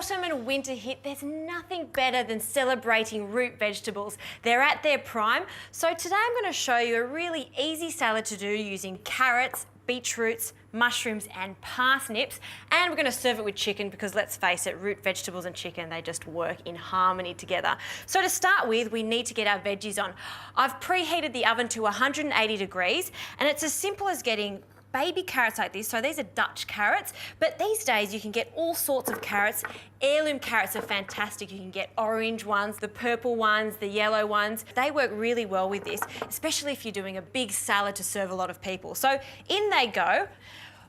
autumn and winter hit, there's nothing better than celebrating root vegetables. They're at their prime. So today I'm going to show you a really easy salad to do using carrots, beetroots, mushrooms and parsnips, and we're going to serve it with chicken because let's face it, root vegetables and chicken, they just work in harmony together. So to start with, we need to get our veggies on. I've preheated the oven to 180 degrees and it's as simple as getting baby carrots like this. So these are Dutch carrots, but these days you can get all sorts of carrots. Heirloom carrots are fantastic. You can get orange ones, the purple ones, the yellow ones. They work really well with this, especially if you're doing a big salad to serve a lot of people. So in they go.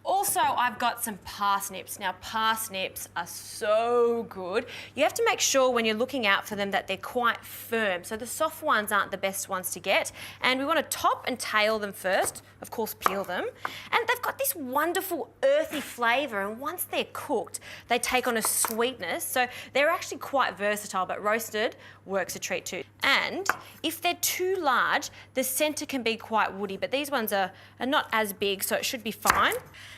Also, I've got some parsnips. Now, parsnips are so good. You have to make sure when you're looking out for them that they're quite firm. So the soft ones aren't the best ones to get. And we want to top and tail them first, of course, peel them. And they've got this wonderful earthy flavour. And once they're cooked, they take on a sweetness. So they're actually quite versatile, but roasted works a treat too. And if they're too large, the centre can be quite woody, but these ones are not as big, so it should be fine.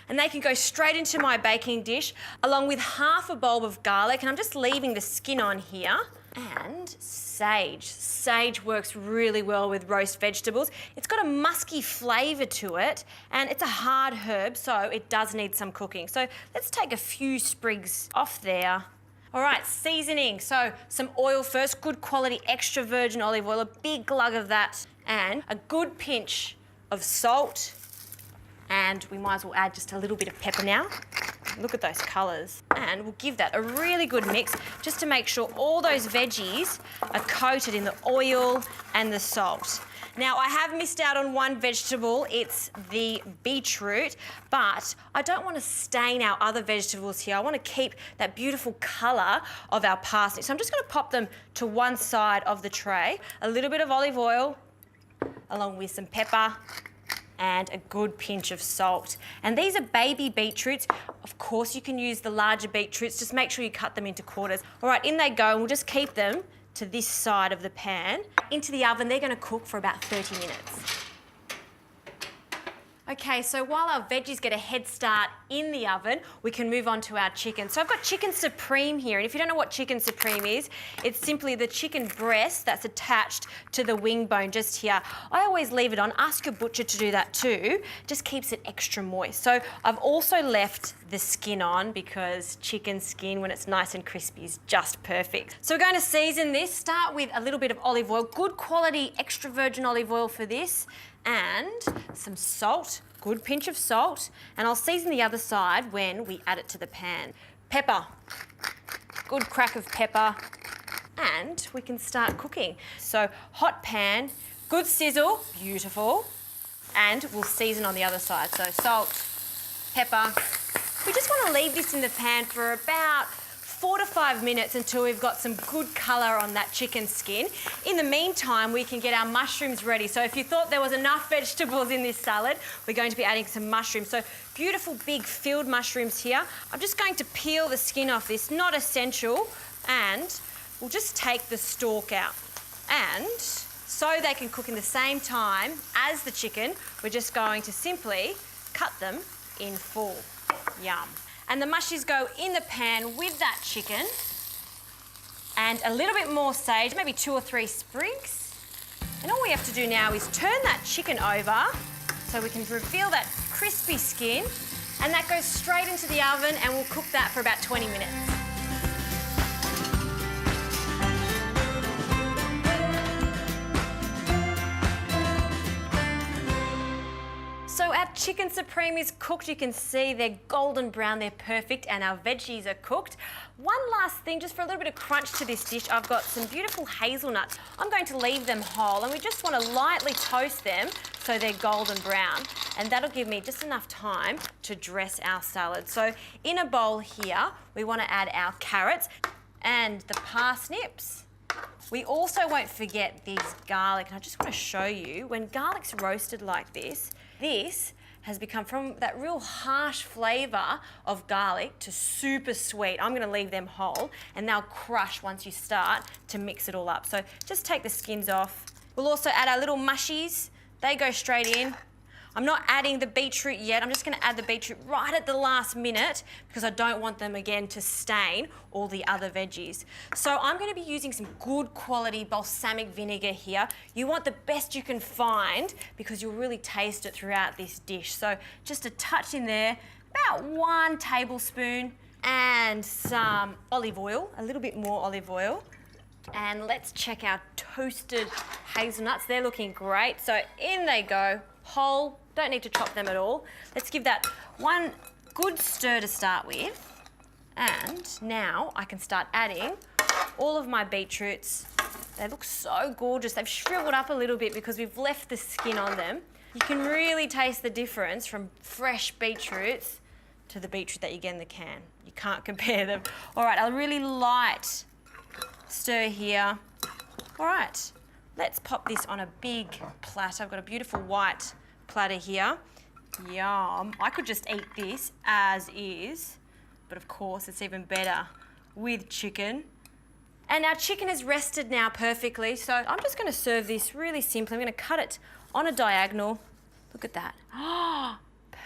And they can go straight into my baking dish along with half a bulb of garlic, and I'm just leaving the skin on here. And sage. Sage works really well with roast vegetables. It's got a musky flavour to it and it's a hard herb, so it does need some cooking. So let's take a few sprigs off there. All right, seasoning. So some oil first, good quality extra virgin olive oil, a big glug of that, and a good pinch of salt. And we might as well add just a little bit of pepper now. Look at those colours. And we'll give that a really good mix just to make sure all those veggies are coated in the oil and the salt. Now, I have missed out on one vegetable. It's the beetroot, but I don't want to stain our other vegetables here. I want to keep that beautiful colour of our parsnips. So I'm just going to pop them to one side of the tray. A little bit of olive oil, along with some pepper, and a good pinch of salt. And these are baby beetroots. Of course, you can use the larger beetroots. Just make sure you cut them into quarters. All right, in they go, and we'll just keep them to this side of the pan. Into the oven, they're going to cook for about 30 minutes. Okay, so while our veggies get a head start in the oven, we can move on to our chicken. So I've got chicken supreme here, and if you don't know what chicken supreme is, it's simply the chicken breast that's attached to the wing bone just here. I always leave it on. Ask your butcher to do that too. Just keeps it extra moist. So I've also left the skin on because chicken skin, when it's nice and crispy, is just perfect. So we're going to season this. Start with a little bit of olive oil, good quality extra virgin olive oil for this, and some salt, good pinch of salt, and I'll season the other side when we add it to the pan. Pepper, good crack of pepper, and we can start cooking. So hot pan, good sizzle, beautiful, and we'll season on the other side. So salt, pepper. We just want to leave this in the pan for about 4 to 5 minutes until we've got some good colour on that chicken skin. In the meantime, we can get our mushrooms ready. So if you thought there was enough vegetables in this salad, we're going to be adding some mushrooms. So beautiful big filled mushrooms here. I'm just going to peel the skin off this, not essential, and we'll just take the stalk out. And so they can cook in the same time as the chicken, we're just going to simply cut them in full. Yum. And the mushies go in the pan with that chicken and a little bit more sage, maybe 2 or 3 sprigs. And all we have to do now is turn that chicken over so we can reveal that crispy skin, and that goes straight into the oven and we'll cook that for about 20 minutes. So our chicken supreme is cooked. You can see they're golden brown, they're perfect, and our veggies are cooked. One last thing, just for a little bit of crunch to this dish, I've got some beautiful hazelnuts. I'm going to leave them whole, and we just want to lightly toast them so they're golden brown, and that'll give me just enough time to dress our salad. So in a bowl here, we want to add our carrots and the parsnips. We also won't forget these garlic, and I just want to show you, when garlic's roasted like this has become from that real harsh flavour of garlic to super sweet. I'm going to leave them whole and they'll crush once you start to mix it all up. So just take the skins off. We'll also add our little mushies. They go straight in. I'm not adding the beetroot yet. I'm just gonna add the beetroot right at the last minute because I don't want them again to stain all the other veggies. So I'm gonna be using some good quality balsamic vinegar here. You want the best you can find because you'll really taste it throughout this dish. So just a touch in there, about 1 tablespoon, and some olive oil, a little bit more olive oil. And let's check our toasted hazelnuts. They're looking great. So in they go, whole, don't need to chop them at all. Let's give that one good stir to start with. And now I can start adding all of my beetroots. They look so gorgeous. They've shriveled up a little bit because we've left the skin on them. You can really taste the difference from fresh beetroots to the beetroot that you get in the can. You can't compare them. All right, a really light stir here. All right, let's pop this on a big platter. I've got a beautiful white platter here. Yum. I could just eat this as is, but of course it's even better with chicken. And our chicken is rested now perfectly, so I'm just going to serve this really simply. I'm going to cut it on a diagonal. Look at that. Oh,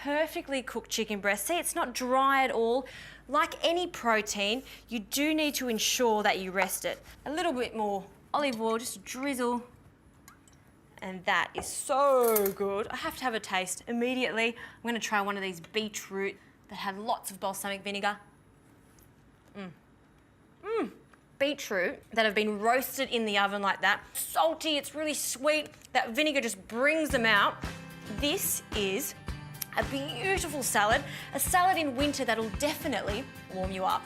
perfectly cooked chicken breast. See, it's not dry at all. Like any protein, you do need to ensure that you rest it. A little bit more olive oil, just a drizzle. And that is so good. I have to have a taste immediately. I'm going to try one of these beetroot that have lots of balsamic vinegar. Beetroot that have been roasted in the oven like that. Salty, it's really sweet. That vinegar just brings them out. This is a beautiful salad, a salad in winter that'll definitely warm you up.